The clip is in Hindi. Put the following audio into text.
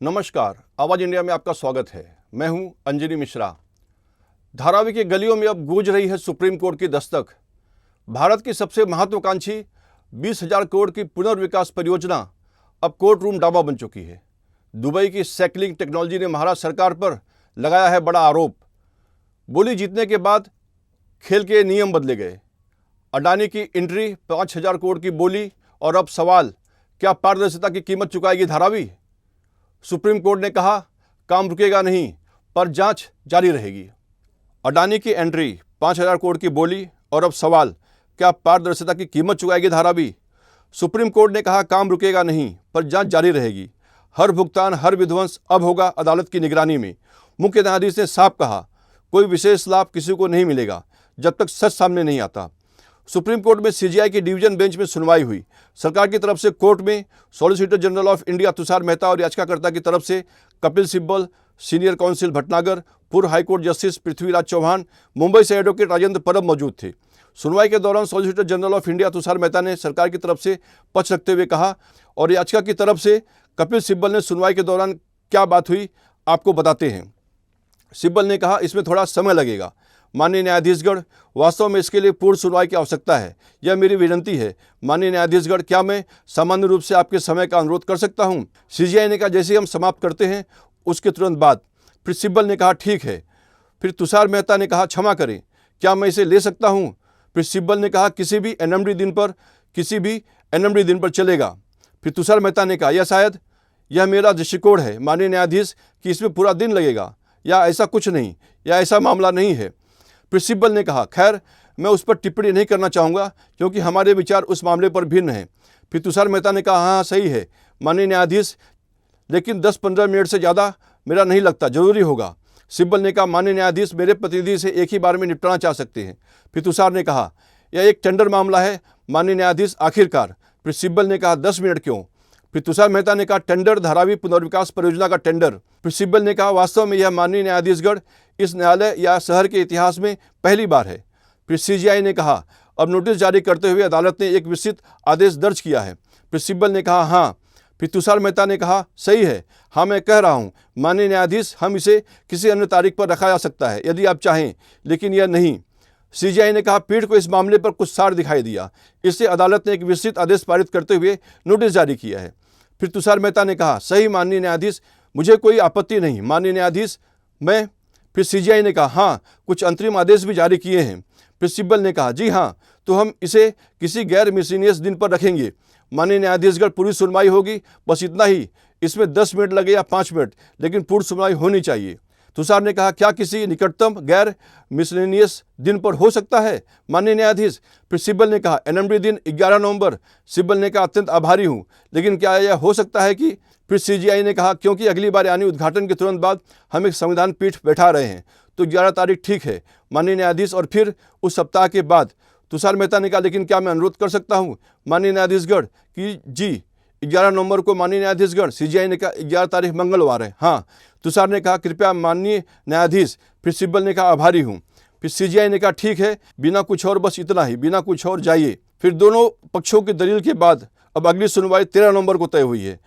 नमस्कार, आवाज इंडिया में आपका स्वागत है। मैं हूं अंजनी मिश्रा। धारावी की गलियों में अब गूंज रही है सुप्रीम कोर्ट की दस्तक। भारत की सबसे महत्वाकांक्षी 20,000 करोड़ की पुनर्विकास परियोजना अब कोर्ट रूम ड्रामा बन चुकी है। दुबई की साइकिलिंग टेक्नोलॉजी ने महाराष्ट्र सरकार पर लगाया है बड़ा आरोप। बोली जीतने के बाद खेल के नियम बदले गए। अडानी की एंट्री 5,000 करोड़ की बोली और अब सवाल, क्या पारदर्शिता की कीमत चुकाएगी धारावी? सुप्रीम कोर्ट ने कहा काम रुकेगा नहीं, पर जांच जारी रहेगी। अडानी की एंट्री, 5,000 करोड़ की बोली और अब सवाल, क्या पारदर्शिता की कीमत चुकाएगी धारावी? सुप्रीम कोर्ट ने कहा काम रुकेगा नहीं, पर जांच जारी रहेगी। हर भुगतान, हर विध्वंस अब होगा अदालत की निगरानी में। मुख्य न्यायाधीश ने साफ कहा, कोई विशेष लाभ किसी को नहीं मिलेगा जब तक सच सामने नहीं आता। सुप्रीम कोर्ट में सीजीआई की डिवीजन बेंच में सुनवाई हुई। सरकार की तरफ से कोर्ट में solicitor general of India Tushar Mehta और याचिकाकर्ता की तरफ से कपिल सिब्बल, सीनियर काउंसिल भटनागर, पूर्व हाईकोर्ट जस्टिस पृथ्वीराज चौहान, मुंबई से एडवोकेट राजेंद्र परब मौजूद थे। सुनवाई के दौरान solicitor general of India Tushar Mehta ने सरकार की तरफ से पक्ष रखते हुए कहा और याचिका की तरफ से कपिल सिब्बल ने सुनवाई के दौरान क्या बात हुई आपको बताते हैं। सिब्बल ने कहा इसमें थोड़ा समय लगेगा। माननीय न्यायाधीशगण, वास्तव में इसके लिए पूर्ण सुनवाई की आवश्यकता है। यह मेरी विनती है। माननीय न्यायाधीशगण, क्या मैं सामान्य रूप से आपके समय का अनुरोध कर सकता हूं? सीजीआई ने कहा जैसे ही हम समाप्त करते हैं उसके तुरंत बाद। फिर सिब्बल ने कहा ठीक है। फिर तुषार मेहता ने कहा क्षमा करें, क्या मैं इसे ले सकता हूँ? फिर सिब्बल ने कहा किसी भी एनएमडी दिन पर चलेगा। फिर तुषार मेहता ने कहा यह मेरा दृष्टिकोण है माननीय न्यायाधीश कि इसमें पूरा दिन लगेगा, या ऐसा कुछ नहीं, या ऐसा मामला नहीं है। फिर सिब्बल ने कहा खैर, मैं उस पर टिप्पणी नहीं करना चाहूँगा क्योंकि हमारे विचार उस मामले पर भिन्न हैं। फिर तुषार मेहता ने कहा हाँ सही है माननीय न्यायाधीश, लेकिन 10-15 मिनट से ज़्यादा मेरा नहीं लगता जरूरी होगा। सिब्बल ने कहा माननीय न्यायाधीश, मेरे प्रतिनिधि से एक ही बार में निपटाना चाह सकते हैं। फिर तुषार ने कहा यह एक टेंडर मामला है माननीय न्यायाधीश, आखिरकार। फिर सिब्बल ने कहा 10 मिनट क्यों? फिर तुषार मेहता ने कहा टेंडर धारावी पुनर्विकास परियोजना का टेंडर। फिर सिब्बल ने कहा वास्तव में यह माननीय न्यायाधीशगण इस न्यायालय या शहर के इतिहास में पहली बार है। फिर सीजीआई ने कहा अब नोटिस जारी करते हुए अदालत ने एक विस्तृत आदेश दर्ज किया है। फिर सिब्बल ने कहा हाँ। फिर तुषार मेहता ने कहा सही है, हाँ मैं कह रहा हूँ माननीय न्यायाधीश, हम इसे किसी अन्य तारीख पर रखा जा सकता है यदि आप चाहें, लेकिन यह नहीं। सीजीआई ने कहा पीठ को इस मामले पर कुछ सार दिखाई दिया, इससे अदालत ने एक विस्तृत आदेश पारित करते हुए नोटिस जारी किया है। फिर तुषार मेहता ने कहा सही माननीय न्यायाधीश, मुझे कोई आपत्ति नहीं माननीय न्यायाधीश, मैं। फिर सीजीआई ने कहा हाँ, कुछ अंतरिम आदेश भी जारी किए हैं। फिर सिब्बल ने कहा जी हाँ, तो हम इसे किसी गैर मिसलिनियस दिन पर रखेंगे माननीय न्यायाधीशगण, पूरी सुनवाई होगी, बस इतना ही। इसमें 10 मिनट लगे या 5 मिनट, लेकिन पूर्ण सुनवाई होनी चाहिए। तुषार ने कहा क्या किसी निकटतम गैर मिसलेनियस दिन पर हो सकता है माननीय न्यायाधीश? फिर सिब्बल ने कहा एनएमडी दिन 11 नवंबर। सिब्बल ने कहा अत्यंत आभारी हूँ, लेकिन क्या यह हो सकता है कि? फिर सीजीआई ने कहा क्योंकि अगली बार यानी उद्घाटन के तुरंत बाद हम एक संविधान पीठ बैठा रहे हैं, तो 11 तारीख ठीक है माननीय न्यायाधीश। और फिर उस सप्ताह के बाद तुषार मेहता ने कहा लेकिन क्या मैं अनुरोध कर सकता हूँ माननीय न्यायाधीशगण कि जी 11 नवंबर को माननीय न्यायाधीशगण। सीजीआई ने कहा 11 तारीख मंगलवार है। हाँ। तुषार ने कहा कृपया माननीय न्यायाधीश। फिर सिब्बल ने कहा आभारी हूँ। फिर सीजीआई ने कहा ठीक है, बिना कुछ और, बस इतना ही, बिना कुछ और जाइए। फिर दोनों पक्षों की दलील के बाद अब अगली सुनवाई 13 नवंबर को तय हुई है।